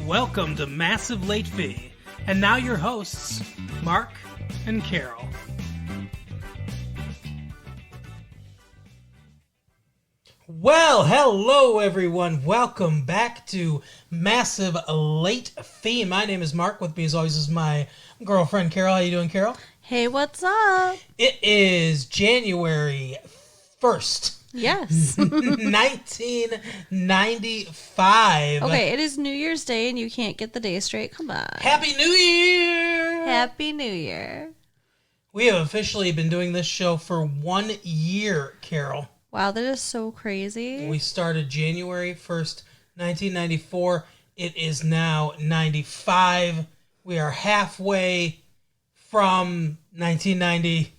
Welcome to Massive Late Fee, and now your hosts, Mark and Carol. Well, hello everyone. Welcome back to Massive Late Fee. My name is Mark. With me as always is my girlfriend Carol. How you doing, Carol? Hey, what's up? It is January 1st. Yes. 1995. Okay, it is New Year's Day and you can't get the day straight. Come on. Happy New Year! Happy New Year. We have officially been doing this show for 1 year, Carol. Wow, that is so crazy. We started January 1st, 1994. It is now 95. We are halfway from 1990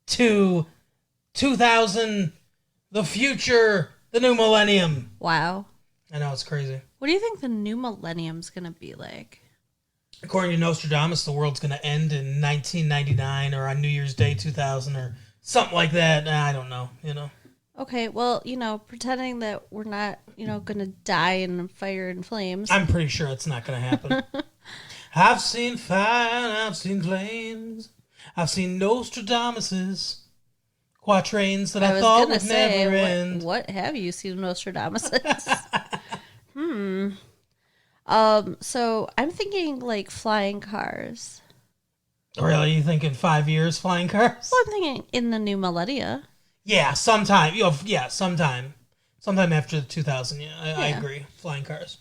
to 2000, the future, the new millennium. Wow. I know, it's crazy. What do you think the new millennium's going to be like? According to Nostradamus, the world's going to end in 1999 or on New Year's Day 2000 or something like that. I don't know, Okay, well, pretending that we're not, going to die in fire and flames. I'm pretty sure it's not going to happen. I've seen fire and I've seen flames. I've seen Nostradamus's quatrains that I thought would never end. What have you seen Nostradamus's? So I'm thinking like flying cars. Really? You think in 5 years, flying cars? Well, I'm thinking in the new millennia. Yeah, sometime. Sometime after 2000. Yeah, I agree. Flying cars.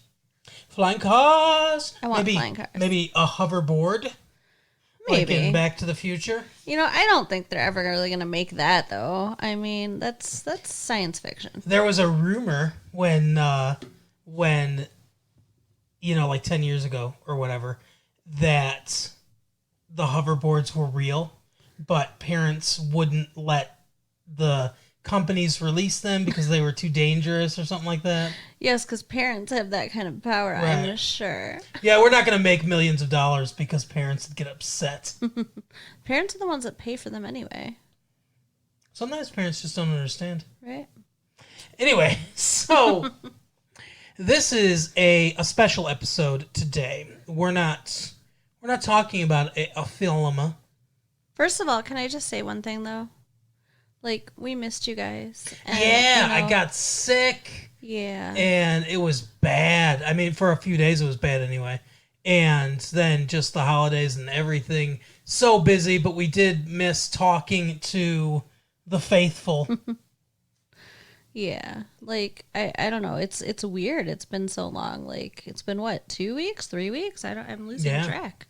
Flying cars. I want flying cars. Maybe a hoverboard. Maybe. Like in Back to the Future. I don't think they're ever really going to make that, though. I mean, that's science fiction. There was a rumor when like 10 years ago or whatever, that the hoverboards were real, but parents wouldn't let the companies release them because they were too dangerous or something like that. Yes, because parents have that kind of power, right. I'm sure. Yeah, we're not going to make millions of dollars because parents would get upset. Parents are the ones that pay for them anyway. Sometimes parents just don't understand. Right. Anyway, so this is a special episode today. We're not talking about a film. First of all, can I just say one thing, though? Like, we missed you guys. And, I got sick. Yeah. And it was bad. I mean, for a few days it was bad anyway. And then just the holidays and everything. So busy, but we did miss talking to the faithful. Yeah. Like, I don't know. It's weird. It's been so long. Like, it's been what, 2 weeks, 3 weeks? I'm losing track.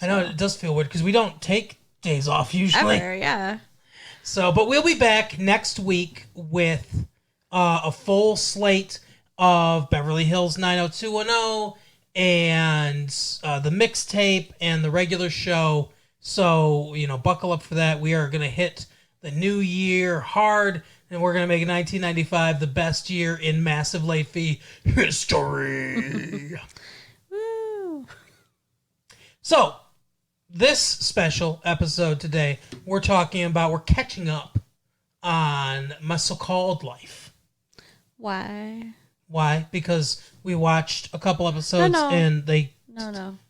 I know it does feel weird because we don't take days off usually. Ever, yeah. So, but we'll be back next week with a full slate of Beverly Hills 90210 and the mixtape and the regular show. So, buckle up for that. We are going to hit the new year hard, and we're going to make 1995 the best year in Massive Late Fee history. Woo! So, this special episode today, we're catching up on my so-called life. Why? Why? Because we watched a couple episodes and we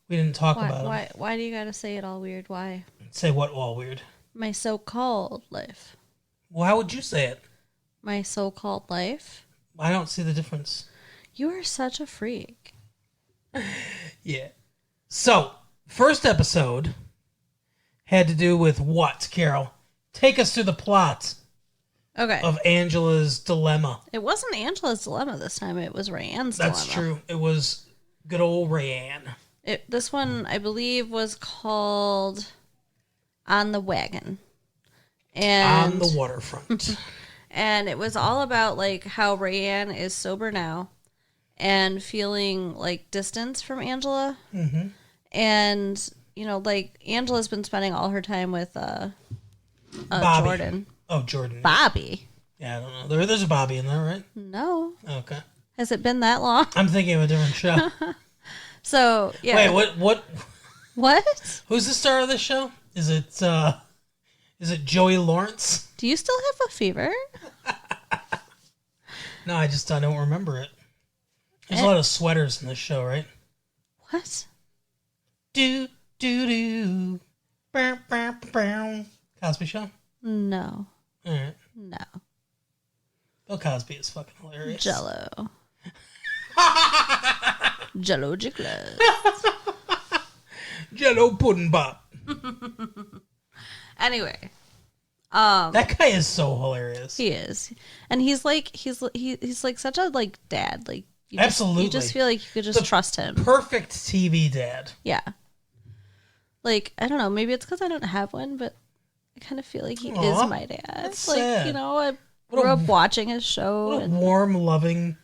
didn't talk about them. Why do you gotta say it all weird? Why? Say what all weird? My so-called life. Well, how would you say it? My so-called life? I don't see the difference. You are such a freak. Yeah. So, first episode had to do with what, Carol? Take us through the plot of Angela's dilemma. It wasn't Angela's dilemma this time. It was Rayanne's dilemma. That's true. It was good old Rayanne. This one, I believe, was called On the Wagon. And on the waterfront. And it was all about, like, how Rayanne is sober now and feeling, like, distance from Angela. Mm-hmm. And, like, Angela's been spending all her time with Jordan. Oh, Jordan. Bobby. Yeah, I don't know. There's a Bobby in there, right? No. Okay. Has it been that long? I'm thinking of a different show. So, yeah. Wait, what? What? Who's the star of this show? Is it Joey Lawrence? Do you still have a fever? No, I don't remember it. There's a lot of sweaters in this show, right? What? Do, do, do. Bow, bow, bow. Cosby Show? No. All right. No. Bill Cosby is fucking hilarious. Jello. Jello jiggler. Jello pudding bop. Anyway. That guy is so hilarious. He is. And he's like such a like dad. Like Absolutely. You just feel like you could just trust him. Perfect TV dad. Yeah. Like, I don't know, maybe it's because I don't have one, but I kind of feel like he is my dad. That's like, sad. you know, I grew up watching his show. What a warm, loving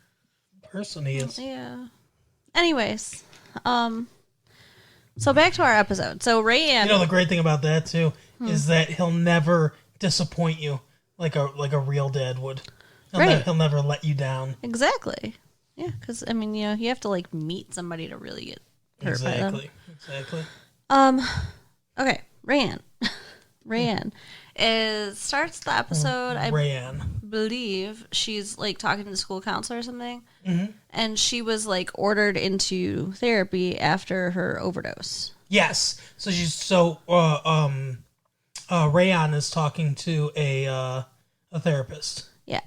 person he is. Yeah. Anyways, so back to our episode. So Rayanne. You know, the great thing about that too is that he'll never disappoint you like a real dad would. He'll never let you down. Exactly. Yeah, because I mean, you know, you have to like meet somebody to really get hurt by them. Exactly. Okay, Rayanne starts the episode. I believe she's like talking to the school counselor or something, and she was like ordered into therapy after her overdose. Yes. So Rayanne is talking to a therapist. Yeah.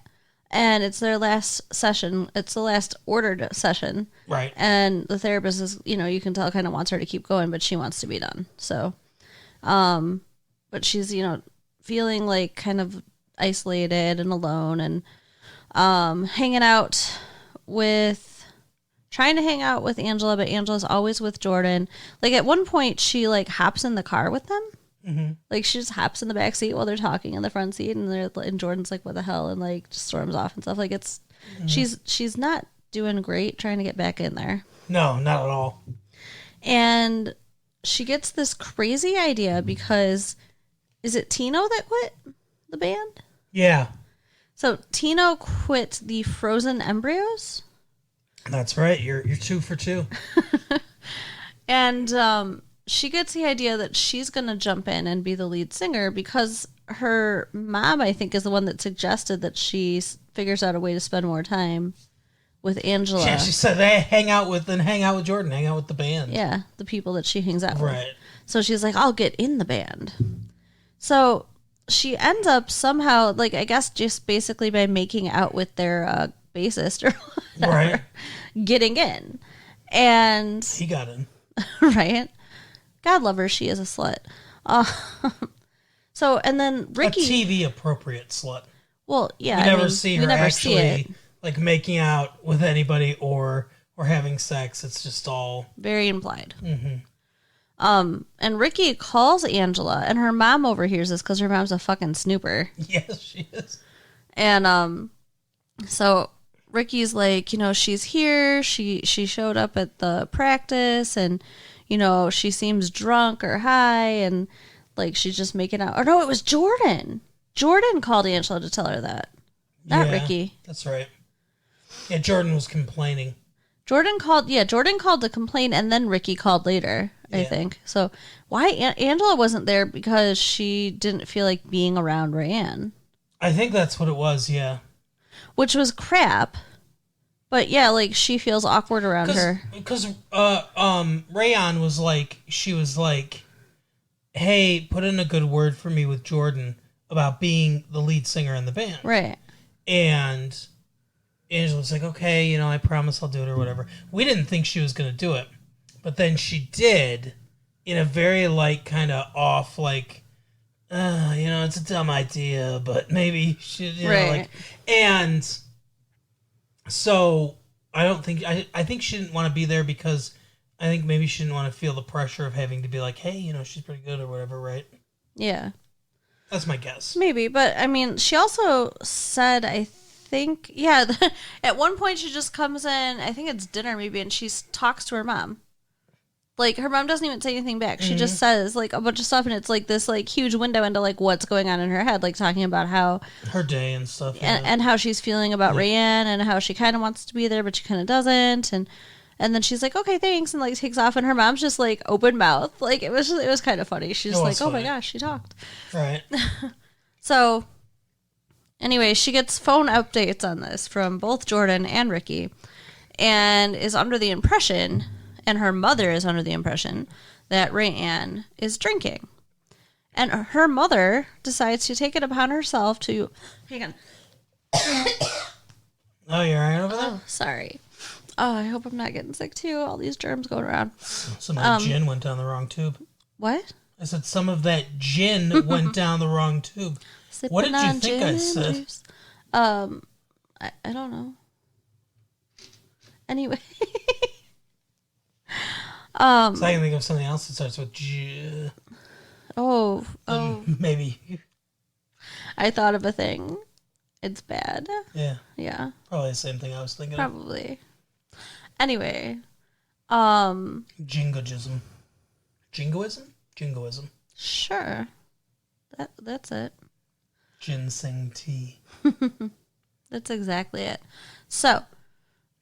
And it's their last session. It's the last ordered session. Right. And the therapist is, you know, you can tell kind of wants her to keep going, but she wants to be done. So, but she's, you know, feeling like kind of isolated and alone and trying to hang out with Angela, but Angela's always with Jordan. Like at one point she like hops in the car with them. Mm-hmm. Like she just hops in the back seat while they're talking in the front seat, and Jordan's like, "What the hell?" and like just storms off and stuff. Like it's she's not doing great trying to get back in there. No, not at all. And she gets this crazy idea because is it Tino that quit the band? Yeah. So Tino quit the Frozen Embryos. That's right. You're 2 for 2. And she gets the idea that she's going to jump in and be the lead singer because her mom, I think, is the one that suggested that she figures out a way to spend more time with Angela. Yeah, she said, "Hey, hang out with Jordan, hang out with the band." Yeah, the people that she hangs out with. Right. So she's like, "I'll get in the band." So she ends up somehow, like, I guess just basically by making out with their bassist or whatever, right, getting in. And he got in. Right? God love her, she is a slut. So, and then Ricky... A TV-appropriate slut. Well, yeah, we never see her actually, like, making out with anybody or having sex. It's just all... very implied. Mm-hmm. And Ricky calls Angela, and her mom overhears this because her mom's a fucking snooper. Yes, she is. And, so... Ricky's like, you know, she's here. She showed up at the practice and, you know, she seems drunk or high and like she's just making out. Or no, it was Jordan. Jordan called Angela to tell her that. Not Ricky. That's right. Yeah, Jordan was complaining. Jordan called to complain and then Ricky called later, I think. So why Angela wasn't there because she didn't feel like being around Rayanne. I think that's what it was, yeah. Which was crap. But yeah, like she feels awkward around her. Because Rayanne was like, she was like, "Hey, put in a good word for me with Jordan about being the lead singer in the band." Right. And Angela was like, "Okay, you know, I promise I'll do it," or whatever. We didn't think she was going to do it. But then she did in a very like kind of off like, you know, it's a dumb idea, but maybe she, you know, like, and so I don't think, I think she didn't want to be there because I think maybe she didn't want to feel the pressure of having to be like, "Hey, you know, she's pretty good," or whatever, right? Yeah. That's my guess. Maybe, but I mean, she also said, I think, yeah, at one point she just comes in, I think it's dinner maybe, and she talks to her mom. Like, her mom doesn't even say anything back. She just says, like, a bunch of stuff, and it's, like, this, like, huge window into, like, what's going on in her head, like, talking about how... her day and stuff. And how she's feeling about Rayanne, and how she kind of wants to be there, but she kind of doesn't, and then she's like, "Okay, thanks," and, like, takes off, and her mom's just, like, open mouth. Like, it was kind of funny. She's like, "Oh, my gosh, she talked." Right. So, anyway, she gets phone updates on this from both Jordan and Ricky. and is under the impression, and her mother is under the impression, that Rayanne is drinking. And her mother decides to take it upon herself to... Hang on. Oh, you're right over there? Oh, sorry. Oh, I hope I'm not getting sick, too. All these germs going around. Some of that gin went down the wrong tube. What? I said some of that gin went down the wrong tube. Sipping what did you think I said? Juice. I don't know. Anyway. So I can think of something else that starts with J. Oh. Maybe. I thought of a thing. It's bad. Yeah. Yeah. Probably the same thing I was thinking Probably. Anyway. Jingoism. Jingoism? Jingoism. Sure. That's it. Ginseng tea. That's exactly it. So,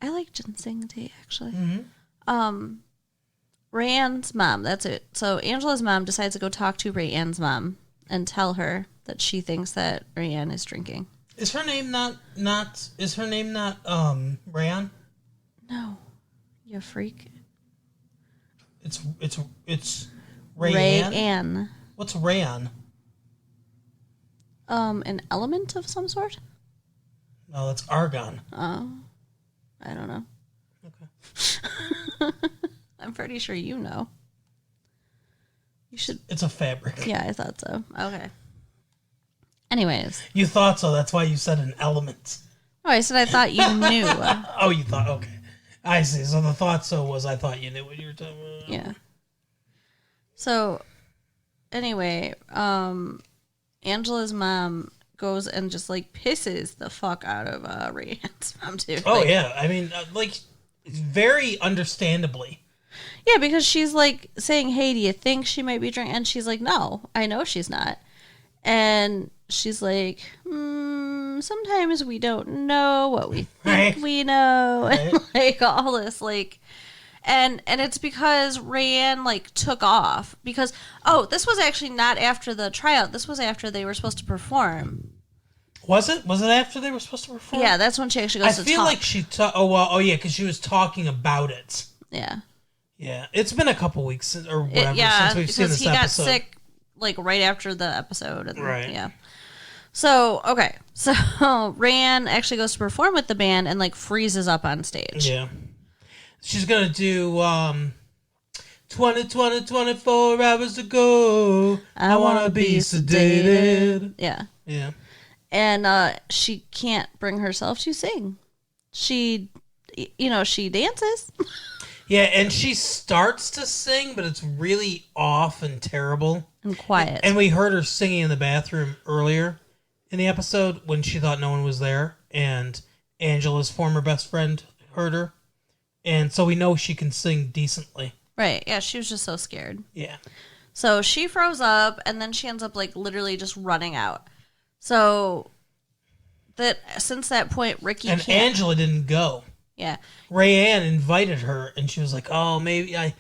I like ginseng tea, actually. Mm-hmm. Rayanne's mom, that's it. So, Angela's mom decides to go talk to Rayanne's mom and tell her that she thinks that Rayanne is drinking. Is her name not Rayanne? No. You freak. It's Rayanne. Rayanne. What's Rayanne? An element of some sort? No, that's argon. Oh. I don't know. Okay. I'm pretty sure you know. You should... It's a fabric. Yeah, I thought so. Okay. Anyways. You thought so. That's why you said an element. Oh, I said I thought you knew. Oh, you thought. Okay. I see. So the thought so was I thought you knew what you were talking about. Yeah. So, anyway, Angela's mom goes and just, like, pisses the fuck out of Rayanne's mom, too. Oh, like, yeah. I mean, very understandably. Yeah, because she's, like, saying, hey, do you think she might be drinking? And she's like, no, I know she's not. And she's like, sometimes we don't know what we think we know. Right. And, like, all this, like... And it's because Rayanne, like, took off. Because, this was actually not after the tryout. This was after they were supposed to perform. Was it? Was it after they were supposed to perform? Yeah, that's when she actually goes to talk. I feel like she yeah, because she was talking about it. Yeah. Yeah, it's been a couple weeks since we've seen this episode. Because he got sick, like, right after the episode. And, right. Yeah. So, okay. So, Rayanne actually goes to perform with the band and, like, freezes up on stage. Yeah. She's going to do 24 hours to go. I want to be sedated. Yeah. Yeah. And she can't bring herself to sing. She dances. Yeah, and she starts to sing, but it's really off and terrible. And quiet. And we heard her singing in the bathroom earlier in the episode when she thought no one was there. And Angela's former best friend heard her. And so we know she can sing decently. Right. Yeah, she was just so scared. Yeah. So she froze up, and then she ends up, like, literally just running out. So that since that point, Ricky and can't... Angela didn't go. Yeah. Rayanne invited her, and she was like, oh, maybe I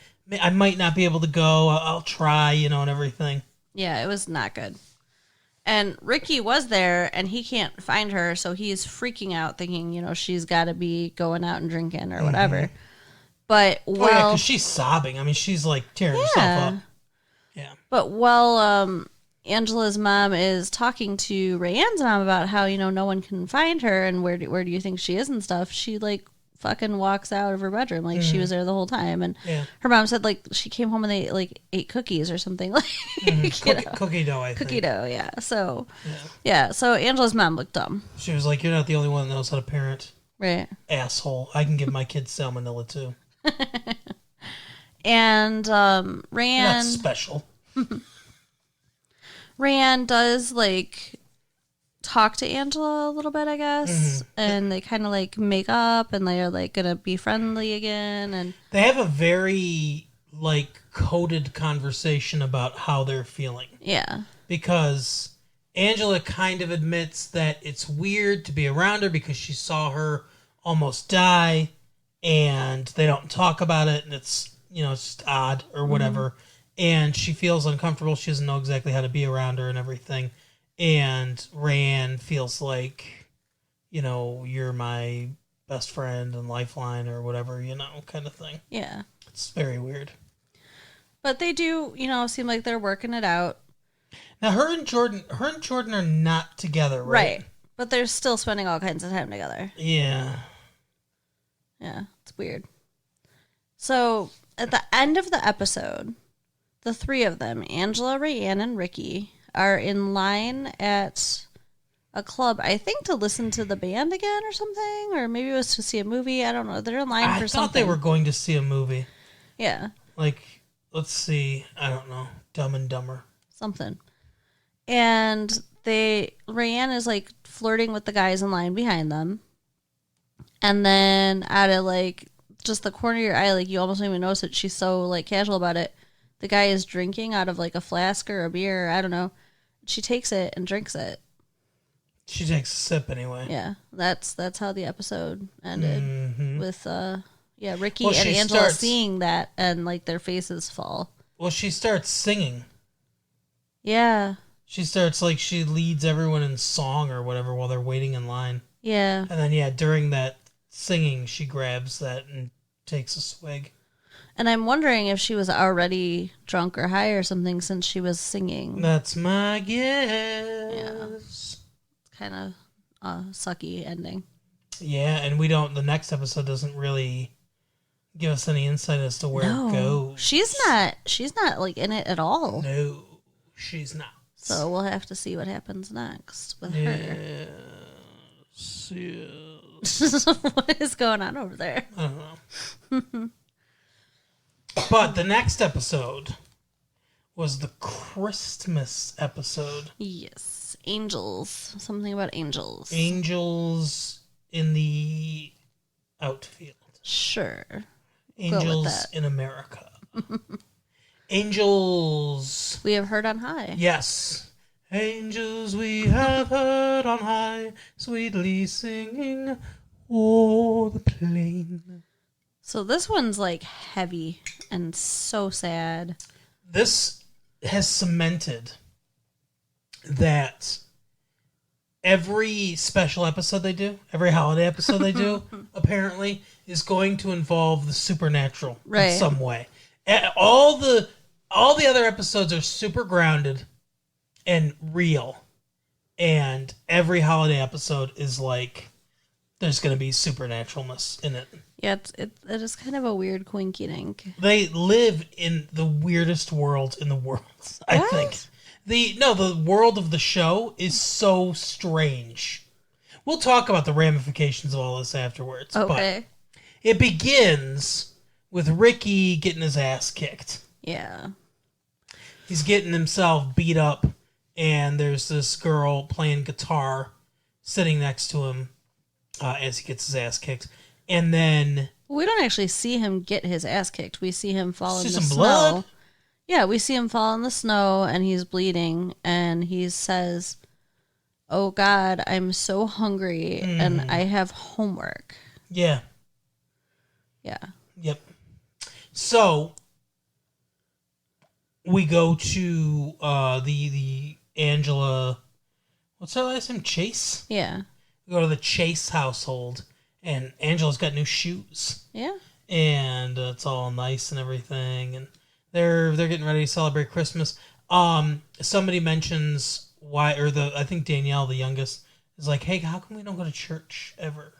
might not be able to go. I'll try, and everything. Yeah, it was not good. And Ricky was there, and he can't find her, so he's freaking out, thinking, she's got to be going out and drinking or whatever. Mm-hmm. But, because she's sobbing. I mean, she's, like, tearing herself up. Yeah. But while Angela's mom is talking to Rayanne's mom about how, no one can find her, and where do you think she is and stuff, she, like, fucking walks out of her bedroom like she was there the whole time. And her mom said, like, she came home and they, like, ate cookies or something. Like, cookie dough, I think. Cookie dough, yeah. So, yeah. So Angela's mom looked dumb. She was like, you're not the only one that knows how to parent. Right. Asshole. I can give my kids salmonella, too. And Rayanne... Not special. Rayanne does, like... talk to Angela a little bit, I guess, and they kind of like make up, and they're like gonna be friendly again, and they have a very like coded conversation about how they're feeling. Yeah, because Angela kind of admits that it's weird to be around her because she saw her almost die, and they don't talk about it, and it's it's just odd or whatever, and she feels uncomfortable. She doesn't know exactly how to be around her and everything. And Rayanne feels like, you're my best friend and lifeline or whatever, kind of thing. Yeah. It's very weird. But they do, seem like they're working it out. Now, her and Jordan are not together, right? Right. But they're still spending all kinds of time together. Yeah. Yeah, it's weird. So, at the end of the episode, the three of them, Angela, Rayanne, and Ricky, are in line at a club, I think to listen to the band again or something, or maybe it was to see a movie. I don't know. They're in line for something. I thought they were going to see a movie. Yeah. Like, let's see, I don't know, Dumb and Dumber. Something. And Rayanne is like flirting with the guys in line behind them. And then out of like just the corner of your eye, like you almost don't even notice it. She's so like casual about it. The guy is drinking out of like a flask or a beer, I don't know. She takes it and drinks it. She takes a sip anyway. Yeah, that's how the episode ended with Ricky and Angela seeing that and like their faces fall. Well, she starts singing. Yeah. She starts like she leads everyone in song or whatever while they're waiting in line. Yeah. And then during that singing, she grabs that and takes a swig. And I'm wondering if she was already drunk or high or something since she was singing. That's my guess. Yeah. It's kind of a sucky ending. Yeah, and the next episode doesn't really give us any insight as to where it goes. She's not like in it at all. No, she's not. So we'll have to see what happens next with her. Yes. What is going on over there? I don't know. But the next episode was the Christmas episode. Yes. Angels. Something about angels. Angels in the outfield. Sure. Angels in America. Angels. We have heard on high. Yes. Angels we have heard on high, sweetly singing o'er the plain. So this one's like heavy and so sad. This has cemented that every special episode they do, every holiday episode they do, apparently, is going to involve the supernatural in some way. All the other episodes are super grounded and real, and every holiday episode is like there's going to be supernaturalness in it. Yeah, it is kind of a weird coinkydink. They live in the weirdest world in the world, I think. The world of the show is so strange. We'll talk about the ramifications of all this afterwards. Okay. But it begins with Ricky getting his ass kicked. Yeah. He's getting himself beat up, and there's this girl playing guitar sitting next to him as he gets his ass kicked. And then... We don't actually see him get his ass kicked. We see him fall in the snow. Blood? Yeah, we see him fall in the snow, and he's bleeding, and he says, "Oh, God, I'm so hungry, and I have homework." Yeah. Yeah. Yep. So, we go to the Angela... What's her last name? Chase? Yeah. We go to the Chase household, and Angela's got new shoes. Yeah. And it's all nice and everything, and they're getting ready to celebrate Christmas. Somebody mentions I think Danielle, the youngest, is like, "Hey, how come we don't go to church ever?"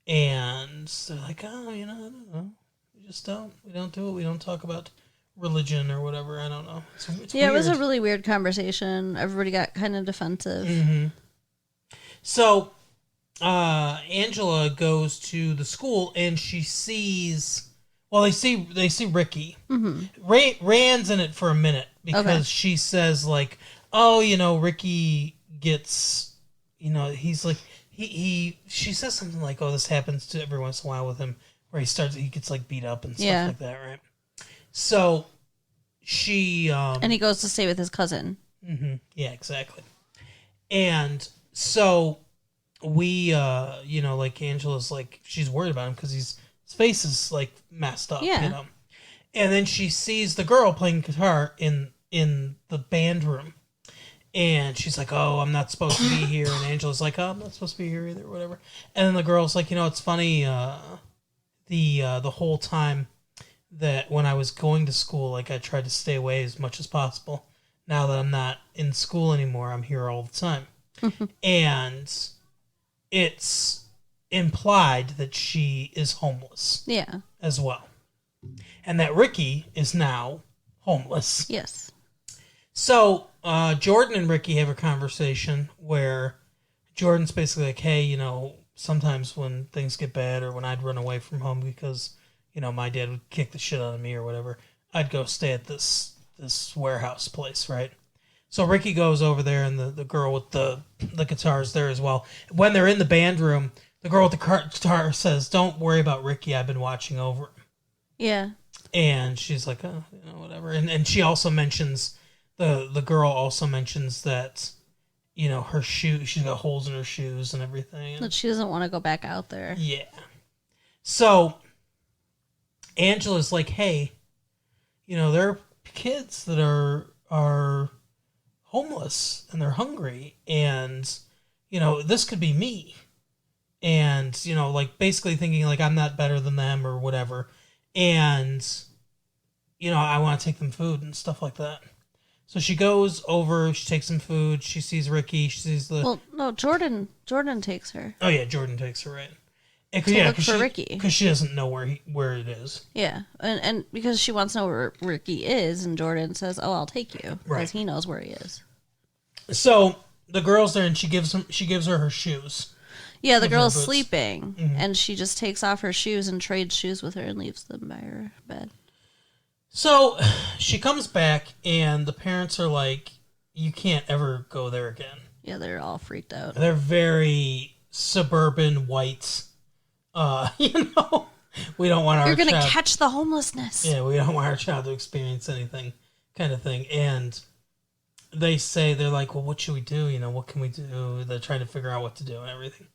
And they're like, "Oh, I don't know. We just don't. We don't do it. We don't talk about religion or whatever. I don't know." It's yeah, weird. It was a really weird conversation. Everybody got kind of defensive. Mm-hmm. So, Angela goes to the school and she sees. Well, they see Ricky. Mm-hmm. Rand's in it for a minute because she says like, "Oh, Ricky gets, he's like She says something like, "Oh, this happens to every once in a while with him, where he gets like beat up and stuff like that, right?" So she and he goes to stay with his cousin. Mm-hmm. Yeah, exactly. And so we, like Angela's like she's worried about him because his face is like messed up, And then she sees the girl playing guitar in the band room, And she's like, "Oh, I'm not supposed to be here." And Angela's like, "Oh, I'm not supposed to be here either, whatever." And then the girl's like, "It's funny. The whole time that when I was going to school, like I tried to stay away as much as possible. Now that I'm not in school anymore, I'm here all the time." And it's implied that she is homeless. Yeah. As well. And that Ricky is now homeless. Yes. So Jordan and Ricky have a conversation where Jordan's basically like, "Hey, sometimes when things get bad or when I'd run away from home because, my dad would kick the shit out of me or whatever, I'd go stay at this warehouse place, right?" So Ricky goes over there, and the girl with the guitar's there as well. When they're in the band room, the girl with the guitar says, "Don't worry about Ricky, I've been watching over him." Yeah. And she's like, "Oh, whatever." And she also mentions, the girl also mentions that, her shoe, she's got holes in her shoes and everything. But she doesn't want to go back out there. Yeah. So Angela's like, "Hey, there are kids that are homeless and they're hungry, and this could be me." And like basically thinking like I'm not better than them or whatever, and I want to take them food and stuff like that. So she goes over, she takes some food, she sees Ricky, she sees the... Well, no, Jordan takes her. Oh yeah, Jordan takes her, right. Look for Ricky. Because she doesn't know where it is. Yeah, and because she wants to know where Ricky is, and Jordan says, "Oh, I'll take you," because he knows where he is. So the girl's there, and she gives her her shoes. Yeah, the girl's sleeping, and she just takes off her shoes and trades shoes with her and leaves them by her bed. So she comes back, and the parents are like, "You can't ever go there again." Yeah, they're all freaked out. They're very suburban white. We don't want our You're going to child... catch the homelessness. Yeah, we don't want our child to experience anything kind of thing. And they're like, "Well, what should we do? What can we do?" They're trying to figure out what to do and everything.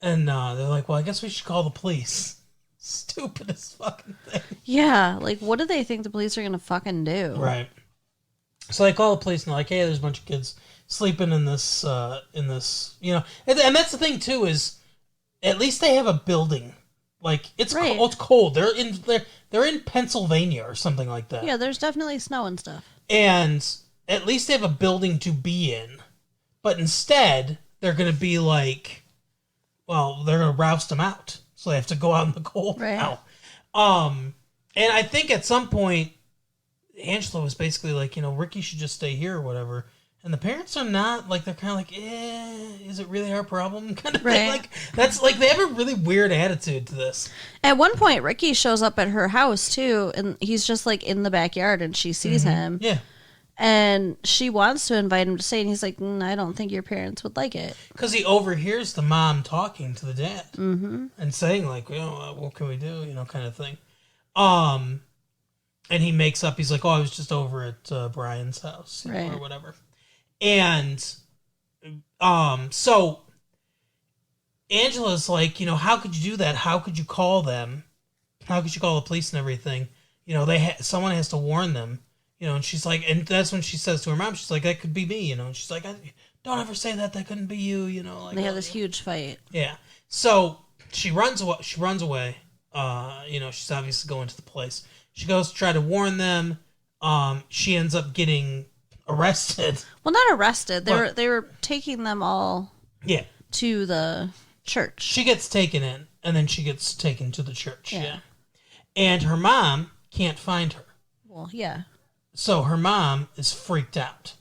And they're like, "Well, I guess we should call the police." Stupidest fucking thing. Yeah, like, what do they think the police are going to fucking do? Right. So they call the police and they're like, "Hey, there's a bunch of kids sleeping in this, and that's the thing too, is at least they have a building. Like, it's right. It's cold. They're in Pennsylvania or something like that. Yeah, there's definitely snow and stuff. And at least they have a building to be in. But instead, they're going to be like, well, they're going to roust them out. So they have to go out in the cold now. And I think at some point, Angela was basically like, Ricky should just stay here or whatever. And the parents are not, like, they're kind of like, is it really our problem? Kind of thing. Like, that's, like, they have a really weird attitude to this. At one point, Ricky shows up at her house, too, and he's just, like, in the backyard, and she sees him. Yeah. And she wants to invite him to stay, and he's like, "I don't think your parents would like it." Because he overhears the mom talking to the dad. And saying, like, what can we do? Kind of thing. And he makes up, he's like, "Oh, I was just over at Brian's house," or whatever. And so Angela's like, how could you do that? How could you call them? How could you call the police and everything? Someone has to warn them. And she's like, and that's when she says to her mom, she's like, "That could be me," and she's like, "Don't ever say that. That couldn't be you," Like, they have this huge fight. Yeah. So she runs away. She's obviously going to the place. She goes to try to warn them. She ends up getting arrested. Well, not arrested. They were taking them all. Yeah. To the church. She gets taken in, and then she gets taken to the church. Yeah. And her mom can't find her. Well, yeah. So her mom is freaked out.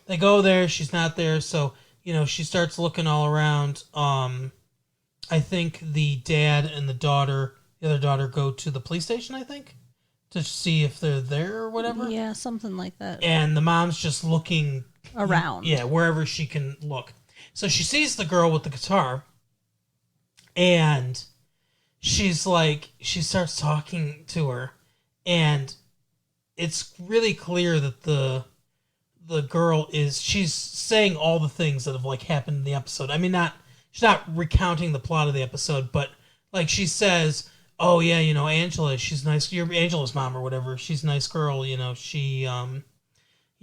They go there, she's not there, so, she starts looking all around. I think the dad and the other daughter go to the police station, I think, to see if they're there or whatever. Yeah, something like that. And the mom's just looking around. Yeah, wherever she can look. So she sees the girl with the guitar, and she's like, she starts talking to her, and it's really clear that the girl she's saying all the things that have, like, happened in the episode. I mean, she's not recounting the plot of the episode, but, like, she says, "Oh yeah, Angela, she's nice. You're Angela's mom or whatever. She's a nice girl. She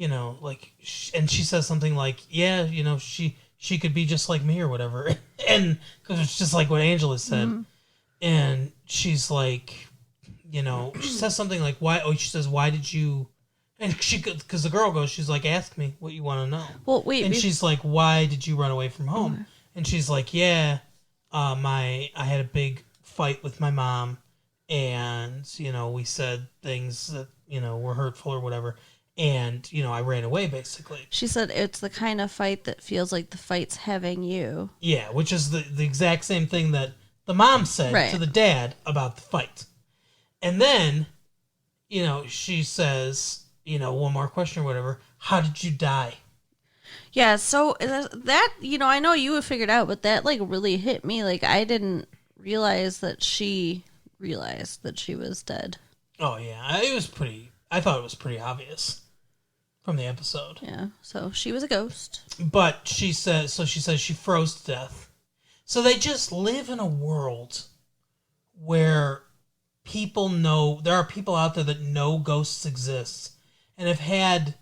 like, and she says something like, yeah, she could be just like me or whatever. And because it's just like what Angela said. Mm-hmm. And she's like, she says something like, why? Oh, she says, why did you? And because the girl goes, she's like, ask me what you want to know. Well, wait. And she's like, why did you run away from home? Okay. And she's like, yeah, I had a big fight with my mom, and we said things that were hurtful or whatever, and I ran away basically. She said it's the kind of fight that feels like the fight's having you. Yeah, which is the exact same thing that the mom said to the dad about the fight. And then, she says, one more question or whatever. How did you die? Yeah, so that, I know you have figured out, but that, like, really hit me. Like, I didn't realize that she realized that she was dead. Oh, yeah. I thought it was pretty obvious from the episode. Yeah, so she was a ghost. But she says she froze to death. So they just live in a world where there are people out there that know ghosts exist and have had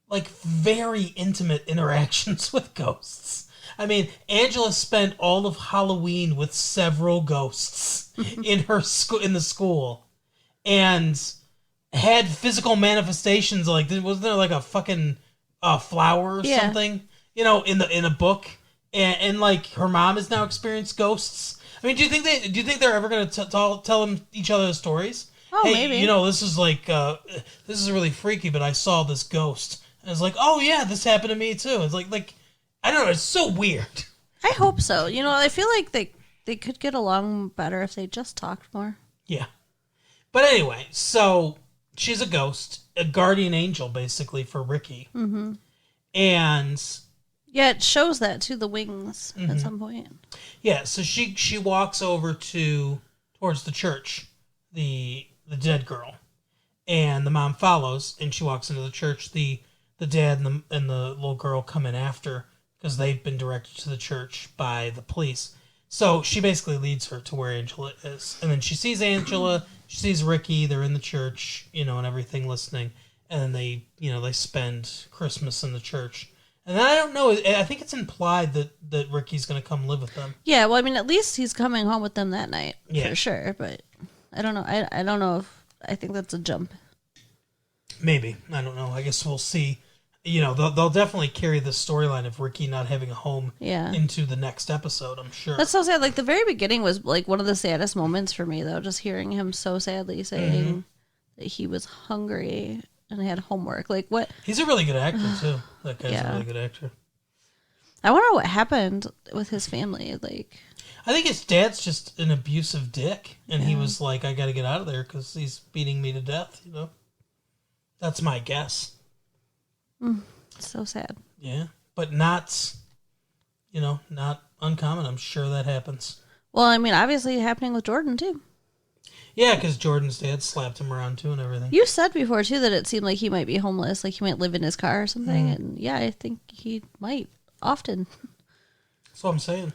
like very intimate interactions with ghosts. I mean, Angela spent all of Halloween with several ghosts in the school, and had physical manifestations. Like, wasn't there like a fucking flower or something? In a book, and like her mom has now experienced ghosts. I mean, do you think they're ever going to tell them each other stories? Oh, hey, maybe. This is like this is really freaky, but I saw this ghost. And it's like, oh yeah, this happened to me too. It's like I don't know, it's so weird. I hope so. I feel like they could get along better if they just talked more. Yeah. But anyway, so she's a ghost, a guardian angel basically for Ricky. Mm-hmm. And yeah, it shows that too, the wings at some point. Yeah, so she walks over towards the church, the dead girl, and the mom follows, and she walks into the church. The dad and the little girl come in after because they've been directed to the church by the police. So she basically leads her to where Angela is, and then she sees Angela, she sees Ricky. They're in the church, and everything, listening, and then they spend Christmas in the church. And I don't know. I think it's implied that Ricky's going to come live with them. Yeah, well, I mean, at least he's coming home with them that night, for sure. But I don't know. I don't know if I think that's a jump. Maybe. I don't know. I guess we'll see. They'll definitely carry the storyline of Ricky not having a home into the next episode, I'm sure. That's so sad. Like, the very beginning was like one of the saddest moments for me, though. Just hearing him so sadly saying that he was hungry and had homework. Like, what? He's a really good actor, too. That guy's a really good actor. I wonder what happened with his family. Like, I think his dad's just an abusive dick, and he was like, I got to get out of there because he's beating me to death, That's my guess. So sad. Yeah, but not uncommon. I'm sure that happens. Well, I mean, obviously happening with Jordan, too. Yeah, because Jordan's dad slapped him around, too, and everything. You said before, too, that it seemed like he might be homeless, like he might live in his car or something. And, yeah, I think he might often. That's what I'm saying.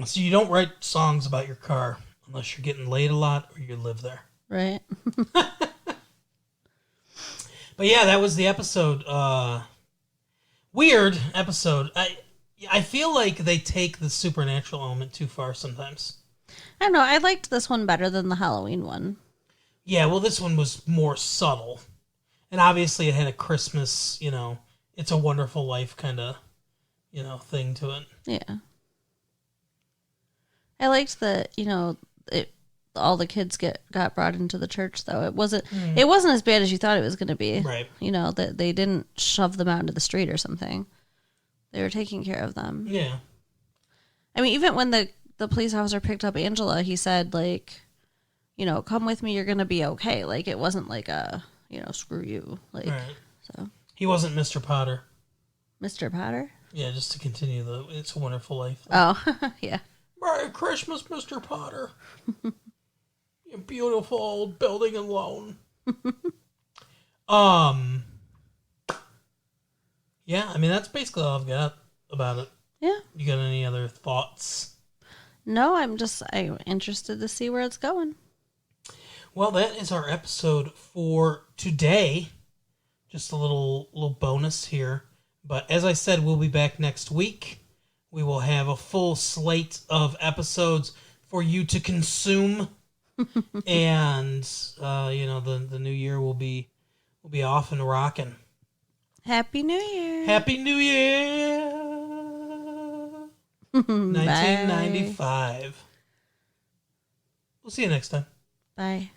So you don't write songs about your car unless you're getting laid a lot or you live there. Right. But yeah, that was the episode. Weird episode. I feel like they take the supernatural element too far sometimes. I don't know. I liked this one better than the Halloween one. Yeah, well, this one was more subtle. And obviously it had a Christmas, It's a Wonderful Life kind of, thing to it. Yeah. I liked that, all the kids got brought into the church, though. It wasn't as bad as you thought it was going to be. Right. That they didn't shove them out into the street or something. They were taking care of them. Yeah. I mean, even when the police officer picked up Angela, he said, like, come with me, you're going to be okay. Like, it wasn't like a, screw you. Like, right. So. He wasn't Mr. Potter. Mr. Potter? Yeah, just to continue the It's a Wonderful Life thing. Oh, yeah. Merry Christmas, Mr. Potter. You beautiful old building and loan. Yeah, I mean, that's basically all I've got about it. Yeah. You got any other thoughts? No, I'm interested to see where it's going. Well, that is our episode for today. just a little bonus here. But as I said, we'll be back next week. We will have a full slate of episodes for you to consume, and the new year will be off and rocking. Happy New Year. Happy New Year, 1995. We'll see you next time. Bye.